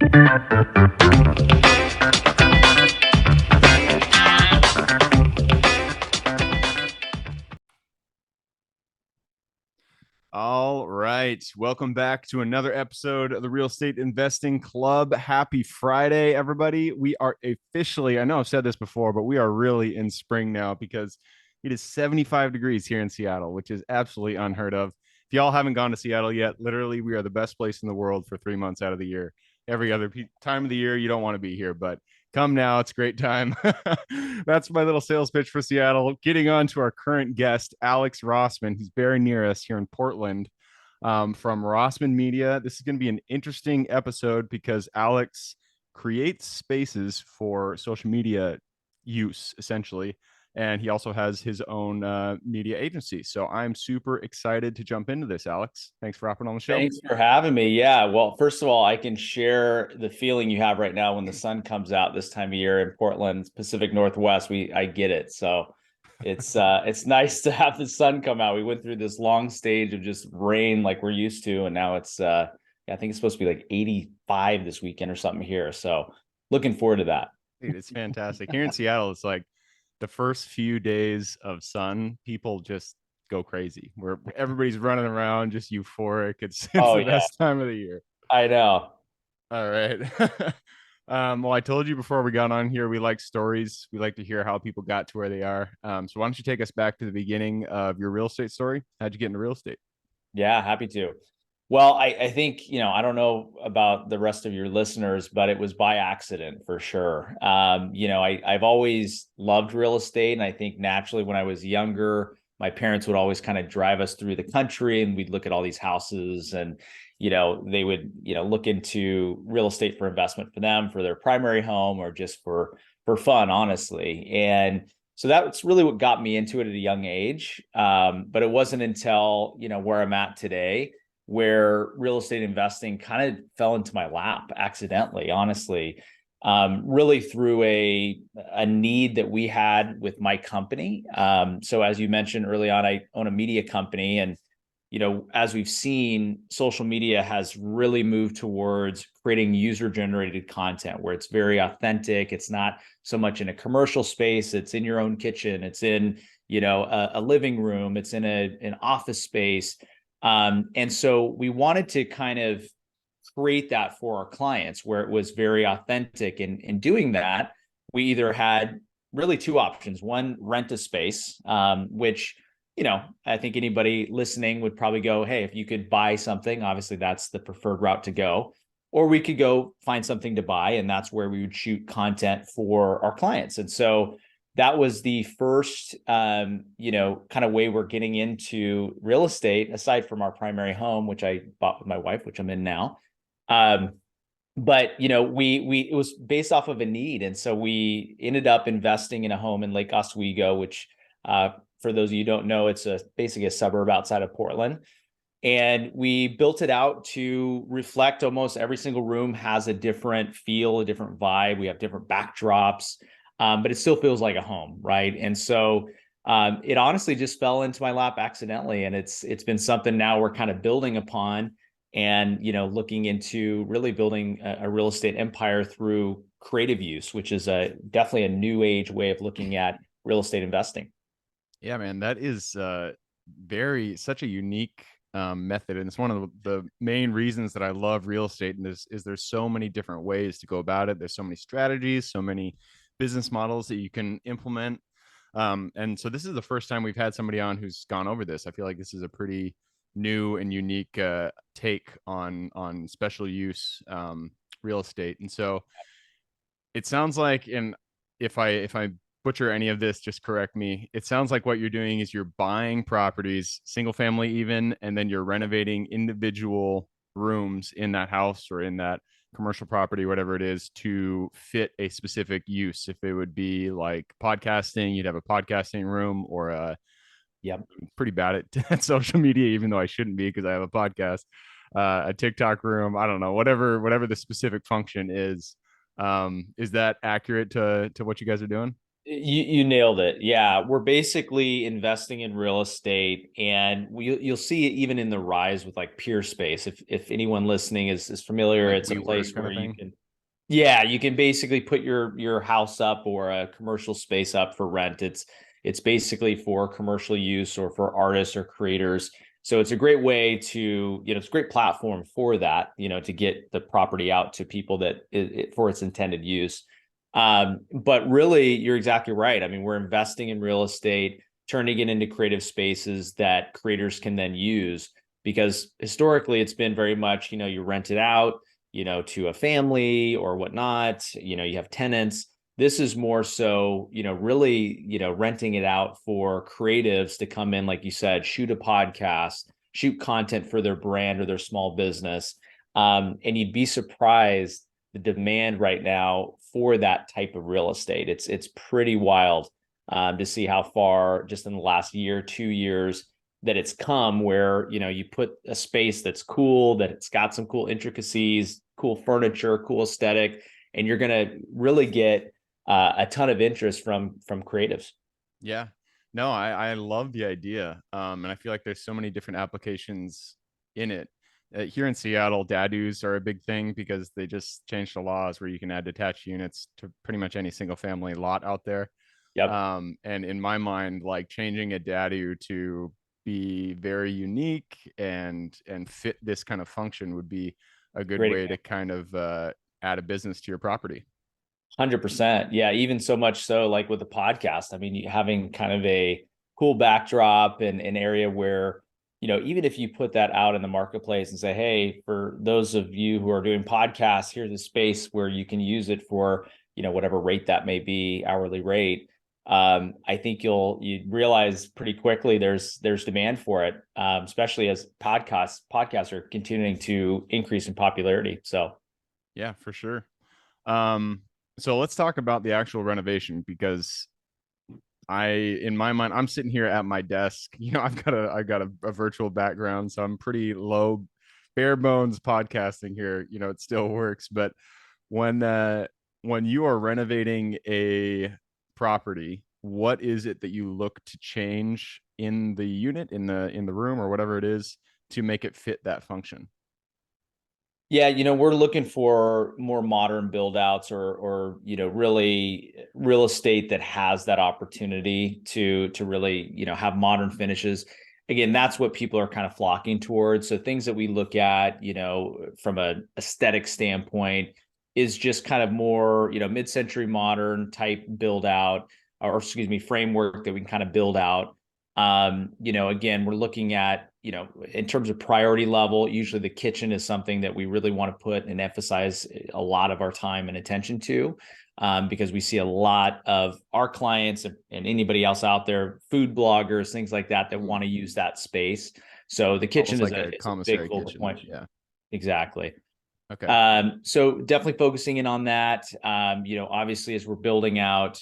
All right. Welcome back to another episode of the Real Estate Investing Club. Happy Friday, everybody. We are officially, I know I've said this before, but we are really in spring now because it is 75 degrees here in Seattle, which is absolutely unheard of. If y'all haven't gone to Seattle yet, literally, we are the best place in the world for 3 months out of the year. Every other time of the year, you don't want to be here, but come now. It's a great time. That's my little sales pitch for Seattle. Getting on to our current guest, Alex Rossman. He's very near us here in Portland, from Rossman Media. This is going to be an interesting episode because Alex creates spaces for social media use, essentially. And he also has his own media agency. So I'm super excited to jump into this, Alex. Thanks for hopping on the show. Thanks for having me. Yeah. Well, first of all, I can share the feeling you have right now when the sun comes out this time of year in Portland, Pacific Northwest. I get it. So it's nice to have the sun come out. We went through this long stage of just rain like we're used to, and now it's I think it's supposed to be like 85 this weekend or something here. So looking forward to that. Dude, it's fantastic. Here in Seattle, it's like the first few days of sun, people just go crazy. Where everybody's running around, just euphoric. It's the best time of the year. I know. All right. Well, I told you before we got on here, we like stories. We like to hear how people got to where they are. So why don't you take us back to the beginning of your real estate story? How'd you get into real estate? Yeah, happy to. Well, I think, I don't know about the rest of your listeners, but it was by accident for sure. I've always loved real estate. And I think naturally when I was younger, my parents would always kind of drive us through the country and we'd look at all these houses and, they would, look into real estate for investment for them, for their primary home or just for fun, honestly. And so that's really what got me into it at a young age. But it wasn't until, where I'm at today, where real estate investing kind of fell into my lap accidentally, honestly, really through a need that we had with my company. So as you mentioned early on, I own a media company, and as we've seen, social media has really moved towards creating user-generated content where it's very authentic. It's not so much in a commercial space. It's in your own kitchen. It's in, a living room. It's in an office space. And so we wanted to kind of create that for our clients where it was very authentic. And in doing that, we either had really two options. One, rent a space, which, I think anybody listening would probably go, hey, if you could buy something, obviously that's the preferred route to go. Or we could go find something to buy, and that's where we would shoot content for our clients. And so that was the first, kind of way we're getting into real estate, aside from our primary home, which I bought with my wife, which I'm in now. But it was based off of a need, and so we ended up investing in a home in Lake Oswego, which, for those of you who don't know, it's basically a suburb outside of Portland. And we built it out to reflect almost every single room has a different feel, a different vibe. We have different backdrops. But it still feels like a home, right? And so it honestly just fell into my lap accidentally, and it's been something now we're kind of building upon, and looking into really building a real estate empire through creative use, which is definitely a new age way of looking at real estate investing. Yeah, man, that is such a unique method, and it's one of the main reasons that I love real estate. And there's so many different ways to go about it. There's so many strategies, so many business models that you can implement. And so this is the first time we've had somebody on who's gone over this. I feel like this is a pretty new and unique take on special use real estate. And so it sounds like, and if I butcher any of this, just correct me. It sounds like what you're doing is you're buying properties, single family even, and then you're renovating individual rooms in that house or in that commercial property, whatever it is, to fit a specific use. If it would be like podcasting, you'd have a podcasting room, or I'm pretty bad at social media, even though I shouldn't be because I have a podcast, a TikTok room. I don't know, whatever the specific function is. Is that accurate to what you guys are doing? You nailed it. Yeah, we're basically investing in real estate, and you'll see it even in the rise with like Peer Space. If anyone listening is familiar, Like it's a WeWork place kind where of you thing. can, yeah, you can basically put your house up or a commercial space up for rent. It's basically for commercial use or for artists or creators. So it's a great way to, it's a great platform for that, to get the property out to people that for its intended use. But really, you're exactly right. I mean, we're investing in real estate, turning it into creative spaces that creators can then use, because historically it's been very much, you rent it out, to a family or whatnot, you have tenants. This is more so, really, renting it out for creatives to come in, like you said, shoot a podcast, shoot content for their brand or their small business. And you'd be surprised the demand right now for that type of real estate. It's pretty wild to see how far just in the last year, 2 years, that it's come where you put a space that's cool, that it's got some cool intricacies, cool furniture, cool aesthetic, and you're gonna really get a ton of interest from creatives. Yeah. No, I love the idea. And I feel like there's so many different applications in it. Here in Seattle, dadus are a big thing because they just changed the laws where you can add detached units to pretty much any single family lot out there. Yep, And in my mind, like changing a dadu to be very unique and fit this kind of function would be a good great way to example. kind of add a business to your property. 100%. Yeah, even so much so, like with the podcast. I mean, having kind of a cool backdrop and an area where, even if you put that out in the marketplace and say, hey, for those of you who are doing podcasts, here's a space where you can use it for, whatever rate that may be, hourly rate. I think you realize pretty quickly there's demand for it, especially as podcasts are continuing to increase in popularity. So Yeah, for sure. Um, so let's talk about the actual renovation because in my mind, I'm sitting here at my desk. I've got a virtual background, so I'm pretty low, bare bones podcasting here. It still works. But when uh, when you are renovating a property, what is it that you look to change in the unit, in the room, or whatever it is, to make it fit that function? yeah, we're looking for more modern build outs or really real estate that has that opportunity to really, have modern finishes. Again, that's what people are kind of flocking towards. So things that we look at, from a aesthetic standpoint is just kind of more, mid-century modern type build out, or excuse me, framework that we can kind of build out. Again, we're looking at, in terms of priority level, usually the kitchen is something that we really want to put and emphasize a lot of our time and attention to, because we see a lot of our clients and anybody else out there, food bloggers, things like that, that want to use that space. So the kitchen Almost is like a a is a big commissary focal kitchen. point. Yeah. Exactly. Okay. So definitely focusing in on that. Obviously, as we're building out,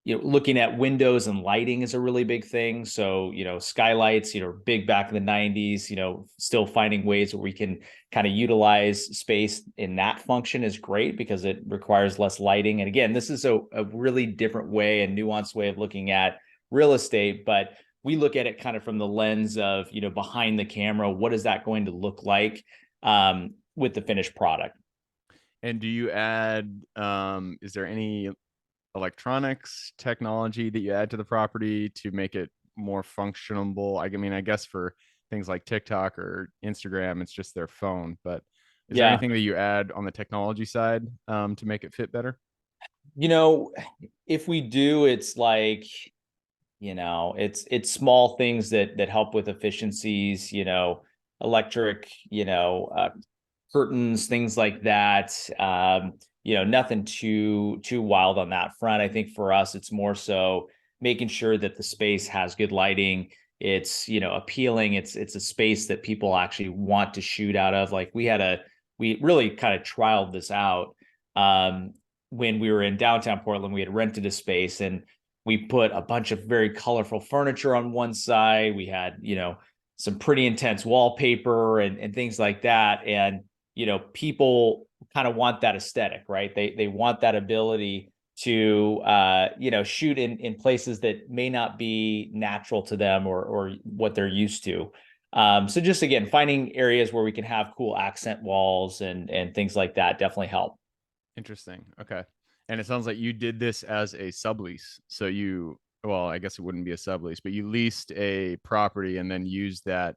looking at windows and lighting is a really big thing. So, skylights, big back in the 90s, still finding ways where we can kind of utilize space in that function is great because it requires less lighting. And again, this is a really different way and nuanced way of looking at real estate, but we look at it kind of from the lens of, behind the camera, what is that going to look like with the finished product? And do you add, is there any electronics technology that you add to the property to make it more functionable? I mean, I guess for things like TikTok or Instagram, it's just their phone, but is there Yeah. anything that you add on the technology side to make it fit better? You know, if we do, it's like, it's small things that help with efficiencies, electric, curtains, things like that. Nothing too wild on that front. I think for us, it's more so making sure that the space has good lighting. It's, appealing. It's a space that people actually want to shoot out of. Like we really kind of trialed this out. When we were in downtown Portland, we had rented a space and we put a bunch of very colorful furniture on one side. We had, some pretty intense wallpaper and things like that. And, people kind of want that aesthetic, right? They want that ability to shoot in places that may not be natural to them or what they're used to. So just again, finding areas where we can have cool accent walls and things like that definitely help. Interesting. Okay. And it sounds like you did this as a sublease. So well, I guess it wouldn't be a sublease, but you leased a property and then used that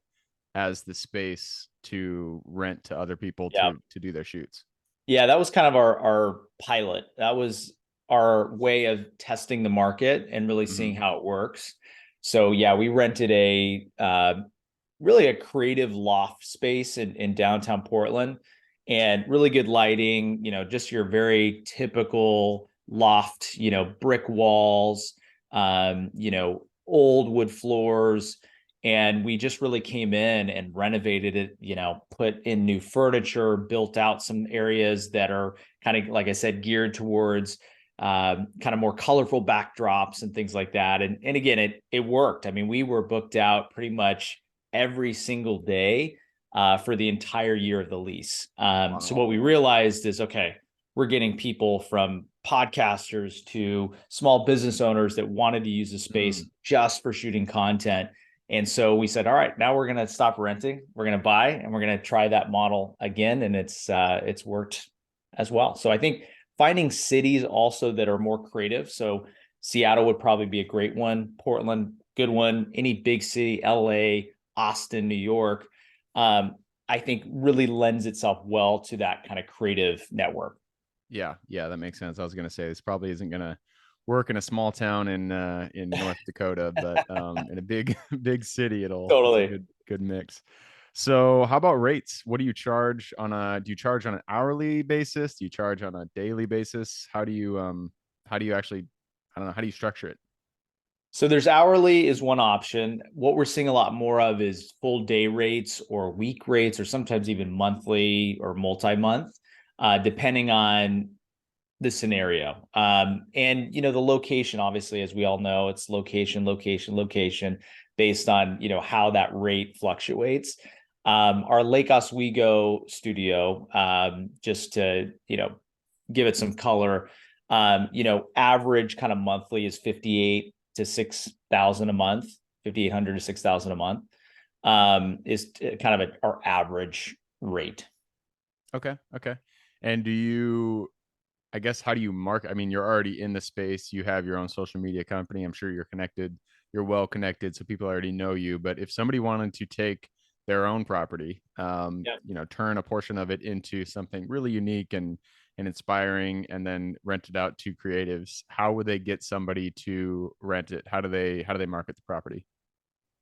as the space to rent to other people Yeah. to do their shoots. Yeah, that was kind of our pilot. That was our way of testing the market and really Mm-hmm. seeing how it works. So yeah, we rented a really a creative loft space in downtown Portland, and really good lighting, just your very typical loft, brick walls, old wood floors. And we just really came in and renovated it, put in new furniture, built out some areas that are kind of, like I said, geared towards kind of more colorful backdrops and things like that. And again, it worked. I mean, we were booked out pretty much every single day for the entire year of the lease. So Wow. what we realized is, okay, we're getting people from podcasters to small business owners that wanted to use the space Mm. just for shooting content. And so we said, all right, now we're going to stop renting. We're going to buy, and we're going to try that model again. And it's worked as well. So I think finding cities also that are more creative. So Seattle would probably be a great one. Portland, good one. Any big city, LA, Austin, New York, I think really lends itself well to that kind of creative network. Yeah, yeah, that makes sense. I was gonna say this probably isn't gonna work in a small town in North Dakota, but in a big big city, it's a Totally. good mix. So how about rates? What do you charge on a do you charge on an hourly basis? Do you charge on a daily basis? How do you actually I don't know, how do you structure it? So there's hourly is one option. What we're seeing a lot more of is full day rates or week rates, or sometimes even monthly or multi-month, depending on the scenario. And the location, obviously, as we all know, it's location, location, location, based on how that rate fluctuates. Our Lake Oswego studio, just to give it some color, average kind of monthly is 58 to 6,000 a month, 5,800 to 6,000 a month, is kind of our average rate. Okay, okay. And I guess how do you market? I mean, you're already in the space. You have your own social media company. I'm sure you're connected. You're well connected, so people already know you. But if somebody wanted to take their own property, Yeah. turn a portion of it into something really unique and inspiring, and then rent it out to creatives, how would they get somebody to rent it? How do they market the property?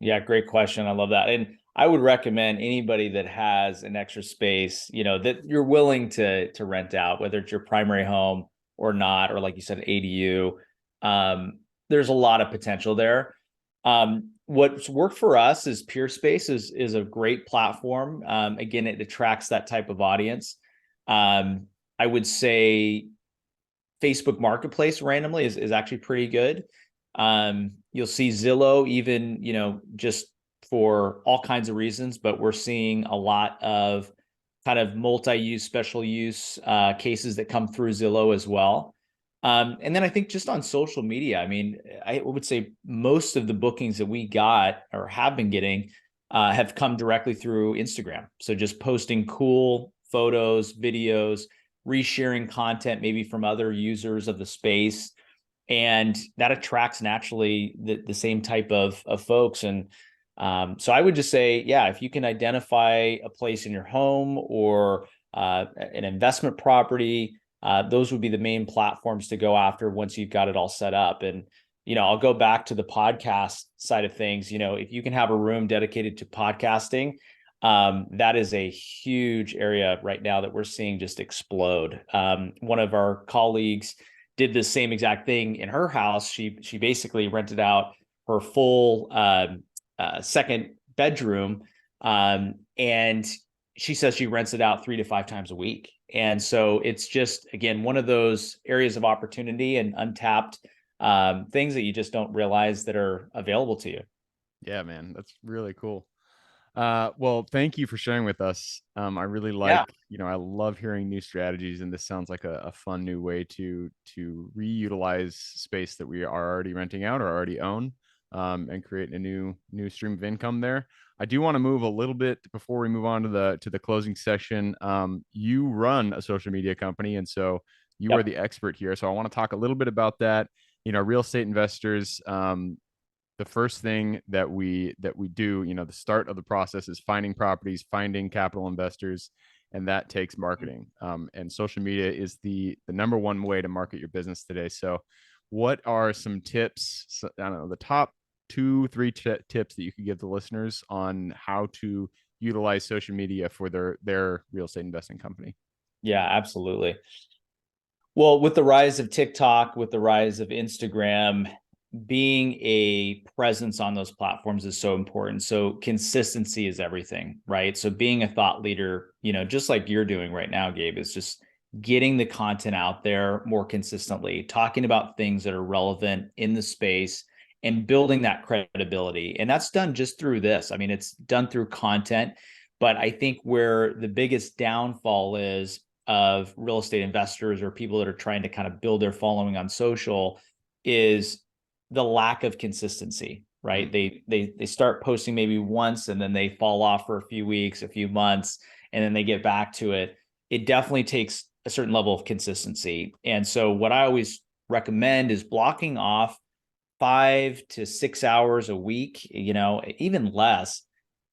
Yeah, great question. I love that. And I would recommend anybody that has an extra space, that you're willing to rent out, whether it's your primary home or not, or like you said, ADU. There's a lot of potential there. What's worked for us is Peerspace is a great platform. Again, it attracts that type of audience. I would say Facebook Marketplace randomly is actually pretty good. You'll see Zillow even, just for all kinds of reasons, but we're seeing a lot of kind of multi-use, special use cases that come through Zillow as well. And then I think just on social media, I mean, I would say most of the bookings that we got or have been getting have come directly through Instagram. So just posting cool photos, videos, resharing content maybe from other users of the space, and that attracts naturally the same type of folks. And so I would just say, yeah, if you can identify a place in your home or an investment property, those would be the main platforms to go after once you've got it all set up. And I'll go back to the podcast side of things. If you can have a room dedicated to podcasting, that is a huge area right now that we're seeing just explode. One of our colleagues did the same exact thing in her house. She basically rented out her full second bedroom, and she says she rents it out 3 to 5 times a week. And so it's just, again, one of those areas of opportunity and untapped things that you just don't realize that are available to you. Yeah, man, that's really cool. Well, thank you for sharing with us. I really Yeah. like, I love hearing new strategies, and this sounds like a fun new way to reutilize space that we are already renting out or already own, and create a new stream of income there. I do want to move a little bit before we move on to the closing session. You run a social media company, and so you are Yep. the expert here. So I want to talk a little bit about that. Real estate investors, the first thing that we do, the start of the process is finding properties, finding capital investors, and that takes marketing. And social media is the number one way to market your business today. So what are some tips, I don't know, the top two, three tips that you could give the listeners on how to utilize social media for their real estate investing company? Yeah, absolutely. Well, with the rise of TikTok, with the rise of Instagram, being a presence on those platforms is so important. So consistency is everything, right? So being a thought leader, just like you're doing right now, Gabe, is just getting the content out there more consistently, talking about things that are relevant in the space and building that credibility. And that's done just through this. I mean, it's done through content, but I think where the biggest downfall is of real estate investors or people that are trying to kind of build their following on social is the lack of consistency, right? Mm. They start posting maybe once and then they fall off for a few weeks, a few months, and then they get back to it. It definitely takes a certain level of consistency. And so what I always recommend is blocking off 5 to 6 hours a week, even less,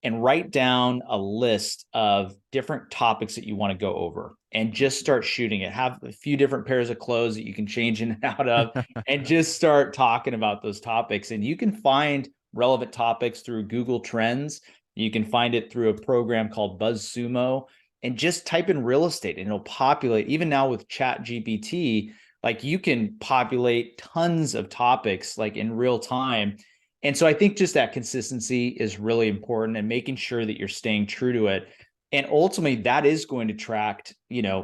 and write down a list of different topics that you want to go over and just start shooting it. Have a few different pairs of clothes that you can change in and out of, and just start talking about those topics. And you can find relevant topics through Google Trends. You can find it through a program called BuzzSumo, and just type in real estate and it'll populate. Even now with Chat GPT, like you can populate tons of topics like in real time. And so I think just that consistency is really important and making sure that you're staying true to it. And ultimately that is going to attract,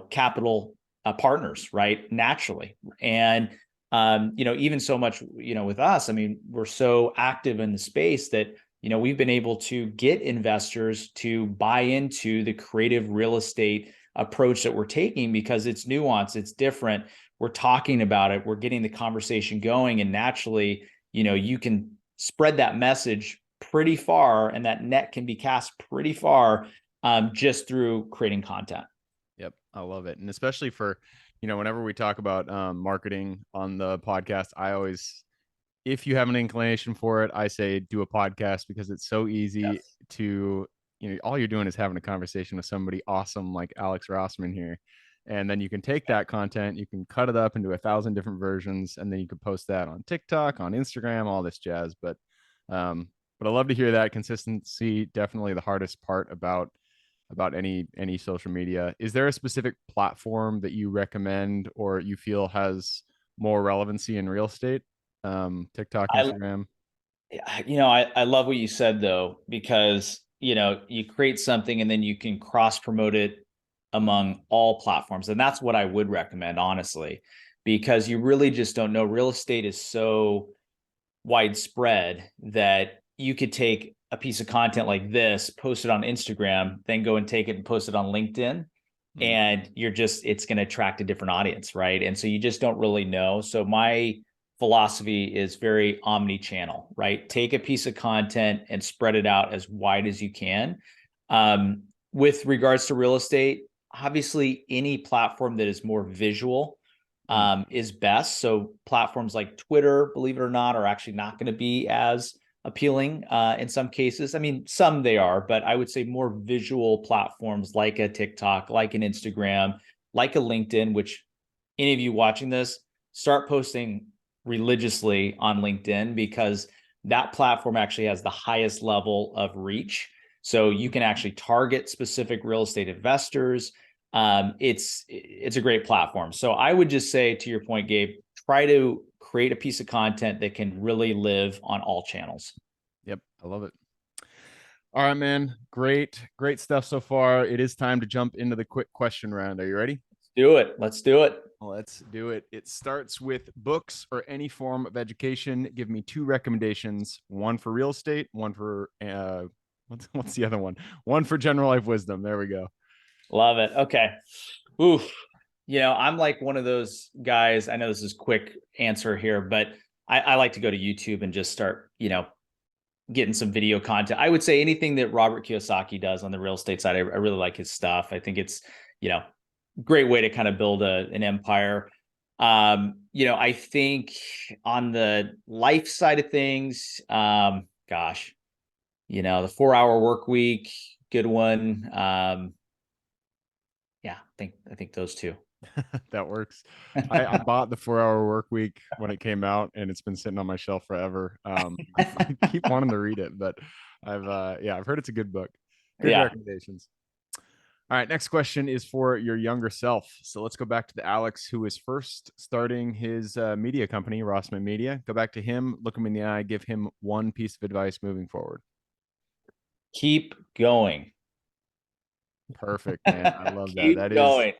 capital partners, right? Naturally. And, even so much, with us, I mean, we're so active in the space that, we've been able to get investors to buy into the creative real estate approach that we're taking because it's nuanced, it's different. We're talking about it, we're getting the conversation going, and naturally, you can spread that message pretty far, and that net can be cast pretty far, just through creating content. Yep, I love it. And especially for, whenever we talk about marketing on the podcast, I always, if you have an inclination for it, I say do a podcast because it's so easy Yes. to, all you're doing is having a conversation with somebody awesome like Alex Rossman here. And then you can take that content, you can cut it up into 1,000 different versions, and then you can post that on TikTok, on Instagram, all this jazz. Um, but I love to hear that consistency. Definitely the hardest part about any social media. Is there a specific platform that you recommend or you feel has more relevancy in real estate? TikTok, I, Instagram. I love what you said though, because, you create something and then you can cross promote it among all platforms. And that's what I would recommend, honestly, because you really just don't know. Real estate is so widespread that you could take a piece of content like this, post it on Instagram, then go and take it and post it on LinkedIn. Mm. And it's going to attract a different audience, right? And so you just don't really know. So my philosophy is very omni-channel, right? Take a piece of content and spread it out as wide as you can. With regards to real estate, obviously any platform that is more visual Mm. is best. So platforms like Twitter, believe it or not, are actually not going to be as appealing in some cases. I mean, some they are, but I would say more visual platforms like a TikTok, like an Instagram, like a LinkedIn, which any of you watching this, start posting religiously on LinkedIn because that platform actually has the highest level of reach. So you can actually target specific real estate investors. It's a great platform. So I would just say, to your point, Gabe, try to create a piece of content that can really live on all channels. Yep, I love it. All right, man. Great stuff so far. It is time to jump into the quick question round. Are you ready? Let's do it. Let's do it. Let's do it. It starts with books or any form of education. Give me two recommendations: one for real estate, one for What's the other one? One for general life wisdom. There we go. Love it. Okay. Oof. I'm like one of those guys. I know this is quick answer here, but I like to go to YouTube and just start, getting some video content. I would say anything that Robert Kiyosaki does on the real estate side, I really like his stuff. I think it's, you know, great way to kind of build an empire. I think on the life side of things, gosh, the 4 hour work week, good one. Yeah, I think those two. That works. I bought the 4 hour work week when it came out, and it's been sitting on my shelf forever. I keep wanting to read it, but I've heard it's a good book. Good Yeah. recommendations. All right, next question is for your younger self. So let's go back to the Alex who is first starting his media company, Rossman Media. Go back to him, look him in the eye, give him one piece of advice moving forward. Keep going. Perfect, man. I love that. Keep going.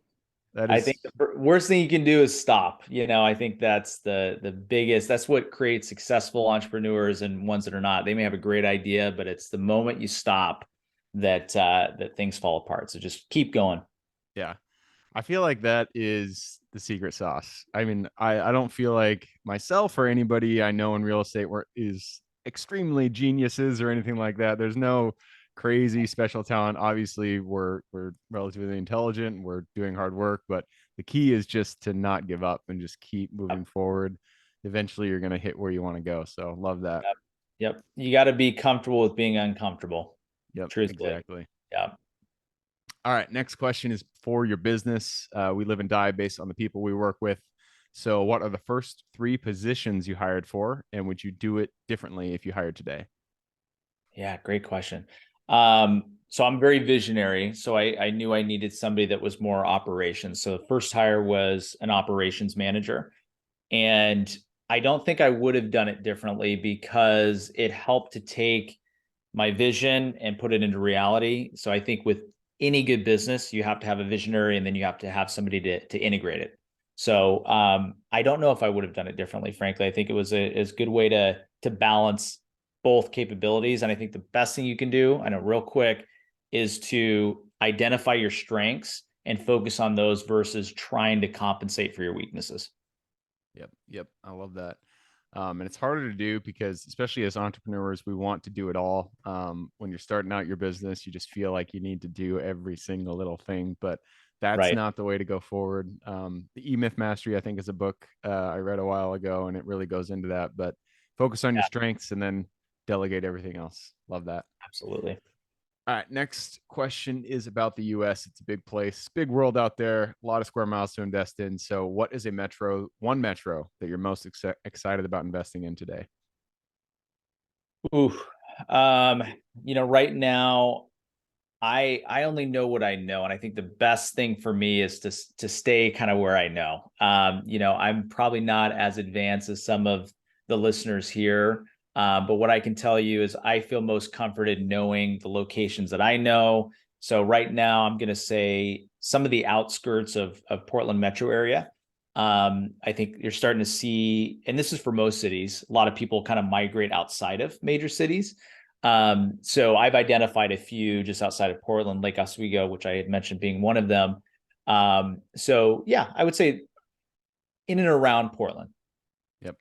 That I is think the worst thing you can do is stop. I think that's the biggest. That's what creates successful entrepreneurs and ones that are not. They may have a great idea, but it's the moment you stop that things fall apart. So just keep going. yeah. I feel like that is the secret sauce. I mean, I don't feel like myself or anybody I know in real estate is extremely geniuses or anything like that. There's no crazy special talent. Obviously, we're relatively intelligent and we're doing hard work, but the key is just to not give up and just keep moving Yep. forward. Eventually, you're going to hit where you want to go. So, love that. Yep. Yep. You got to be comfortable with being uncomfortable. Yep, Truthfully. exactly. Yeah. All right, next question is for your business. We live and die based on the people we work with. So, what are the first three positions you hired for, and would you do it differently if you hired today? Yeah, great question. So I'm very visionary. So I knew I needed somebody that was more operations. So the first hire was an operations manager. And I don't think I would have done it differently because it helped to take my vision and put it into reality. So I think with any good business, you have to have a visionary and then you have to have somebody to integrate it. So I don't know if I would have done it differently, frankly. I think it was a good way to balance both capabilities. And I think the best thing you can do, I know real quick, is to identify your strengths and focus on those versus trying to compensate for your weaknesses. Yep. I love that. And it's harder to do because, especially as entrepreneurs, we want to do it all. When you're starting out your business, you just feel like you need to do every single little thing, but that's Right. not the way to go forward. The E Myth Mastery, I think, is a book I read a while ago, and it really goes into that. But focus on your Yeah, strengths and then delegate everything else. Love that. absolutely. All right, next question is about the US. It's a big place, big world out there, a lot of square miles to invest in. So, what is one metro that you're most excited about investing in today? Ooh. Um, right now I only know what I know, and I think the best thing for me is to stay kind of where I know. I'm probably not as advanced as some of the listeners here, but what I can tell you is I feel most comforted knowing the locations that I know. So right now, I'm going to say some of the outskirts of Portland metro area. I think you're starting to see, and this is for most cities, a lot of people kind of migrate outside of major cities. So I've identified a few just outside of Portland, Lake Oswego, which I had mentioned being one of them. So yeah, I would say in and around Portland. Yep.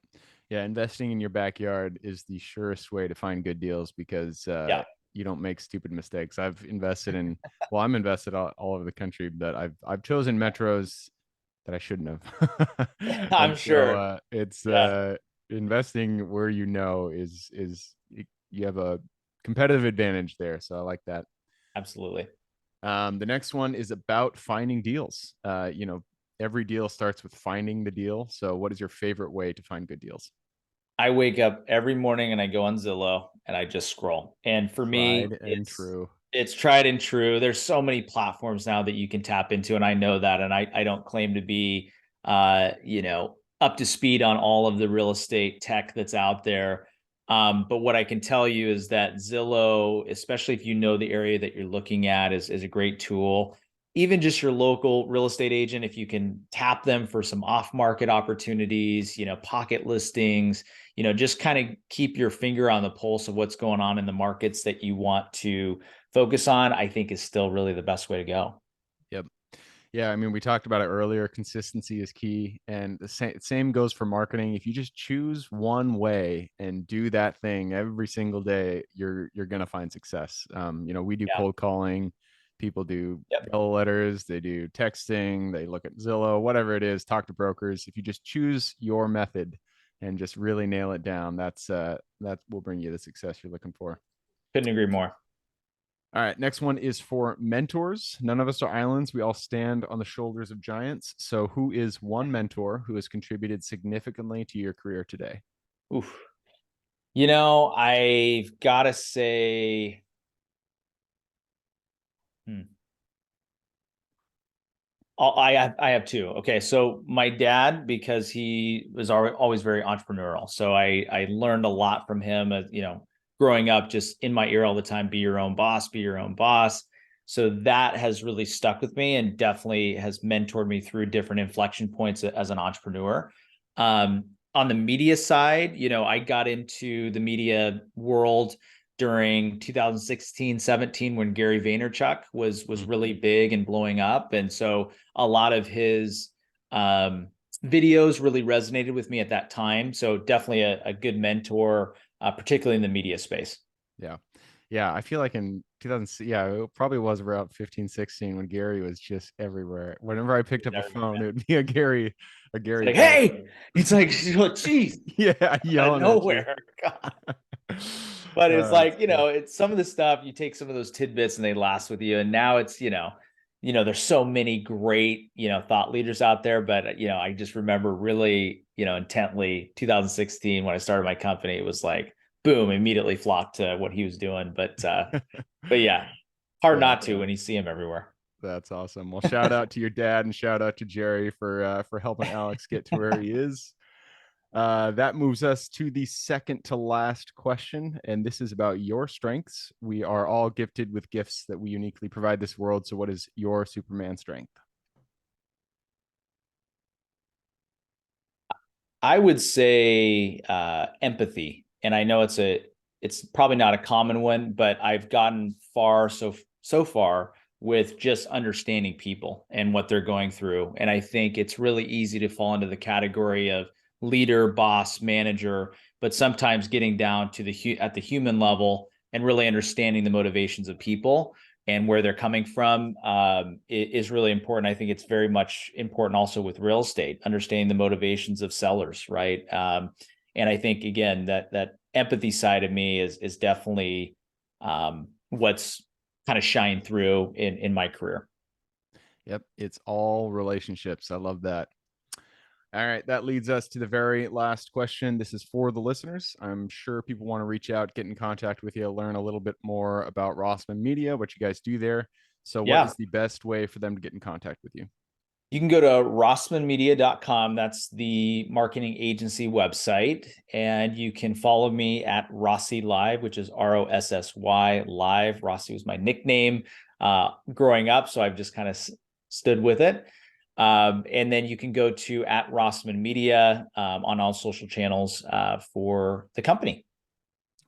Yeah, investing in your backyard is the surest way to find good deals because Yeah, you don't make stupid mistakes. I'm invested all over the country, but I've chosen metros that I shouldn't have. I'm And so sure. it's Yeah, investing where you know is you have a competitive advantage there. So I like that. absolutely. The next one is about finding deals. Every deal starts with finding the deal. So what is your favorite way to find good deals? I wake up every morning and I go on Zillow and I just scroll. And for me, Tried and true. it's tried and true. There's so many platforms now that you can tap into, and I know that. And I don't claim to be up to speed on all of the real estate tech that's out there. But what I can tell you is that Zillow, especially if you know the area that you're looking at, is a great tool. even just your local real estate agent, if you can tap them for some off market opportunities, pocket listings, just kind of keep your finger on the pulse of what's going on in the markets that you want to focus on, I think is still really the best way to go. Yep. Yeah, I mean, we talked about it earlier. Consistency is key, and the same goes for marketing. If you just choose one way and do that thing every single day, you're gonna find success. We do Yeah. cold calling. People do Yep. yellow letters. They do texting. They look at Zillow, whatever it is. Talk to brokers. If you just choose your method and just really nail it down, that will bring you the success you're looking for. Couldn't agree more. All right, next one is for mentors. None of us are islands. We all stand on the shoulders of giants. So, who is one mentor who has contributed significantly to your career today? Oof. I've got to say, hmm, I have two. Okay, so my dad, because he was always very entrepreneurial, so I learned a lot from him. Growing up, just in my ear all the time: be your own boss, be your own boss. So that has really stuck with me and definitely has mentored me through different inflection points as an entrepreneur. On the media side, I got into the media world during 2016-17 when Gary Vaynerchuk was really big and blowing up, and so a lot of his videos really resonated with me at that time. So definitely a good mentor, particularly in the media space. Yeah. Yeah. I feel like in 2000, yeah, it probably was around 15, 16 when Gary was just everywhere. Whenever I picked up a phone, it would be a It's Gary like, post. hey, it's like, geez, Yeah. out of Yelling at you. nowhere. God. But it's That's like, cool. it's some of the stuff you take some of those tidbits and they last with you. And now it's, there's so many great, thought leaders out there. But, I just remember really, intently 2016 when I started my company, it was like, boom, immediately flocked to what he was doing. But yeah, hard Yeah. not to when you see him everywhere. That's awesome. Well, shout out to your dad and shout out to Jerry for helping Alex get to where he is. That moves us to the second to last question, and this is about your strengths. We are all gifted with gifts that we uniquely provide this world. So, what is your Superman strength? I would say empathy, and I know it's probably not a common one, but I've gotten far so far with just understanding people and what they're going through, and I think it's really easy to fall into the category of leader, boss, manager, but sometimes getting down to at the human level and really understanding the motivations of people and where they're coming from is really important. I think it's very much important also with real estate, understanding the motivations of sellers, right? And I think again that empathy side of me is definitely what's kind of shined through in my career. Yep, it's all relationships. I love that. All right, that leads us to the very last question. This is for the listeners. I'm sure people want to reach out, get in contact with you, learn a little bit more about Rossman Media, what you guys do there. So, what Yeah. is the best way for them to get in contact with you? You can go to rossmanmedia.com. That's the marketing agency website. And you can follow me at Rossi Live, which is Rossy Live. Rossi was my nickname growing up. So I've just kind of stood with it. And then you can go to at Rossman Media on all social channels for the company.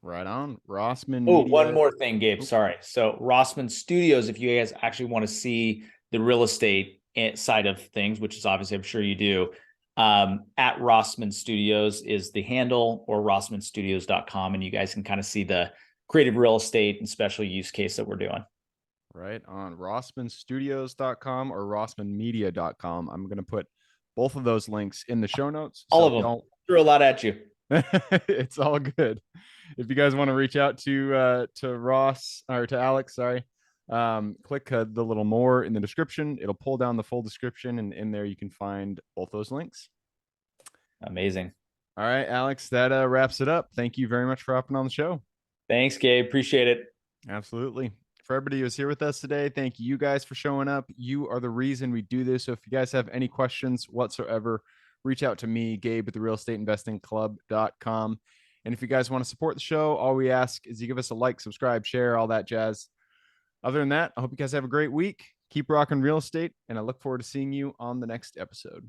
Right on. Rossman Oh, one Media. more thing, Gabe. Oh, Sorry. So Rossman Studios, if you guys actually want to see the real estate side of things, which is obviously I'm sure you do, at Rossman Studios is the handle, or rossmanstudios.com, and you guys can kind of see the creative real estate and special use case that we're doing. right on. RossmanStudios.com or RossmanMedia.com. I'm going to put both of those links in the show notes. All So of them. don't. Threw a lot at you. It's all good. If you guys want to reach out to Ross or to Alex, sorry, click the little more in the description. It'll pull down the full description, and in there you can find both those links. Amazing. All right, Alex, that wraps it up. Thank you very much for hopping on the show. Thanks, Gabe. Appreciate it. Absolutely. For everybody who's here with us today, thank you guys for showing up. You are the reason we do this. So if you guys have any questions whatsoever, reach out to me, Gabe at the realestateinvestingclub.com. And if you guys want to support the show, all we ask is you give us a like, subscribe, share, all that jazz. Other than that, I hope you guys have a great week. Keep rocking real estate, and I look forward to seeing you on the next episode.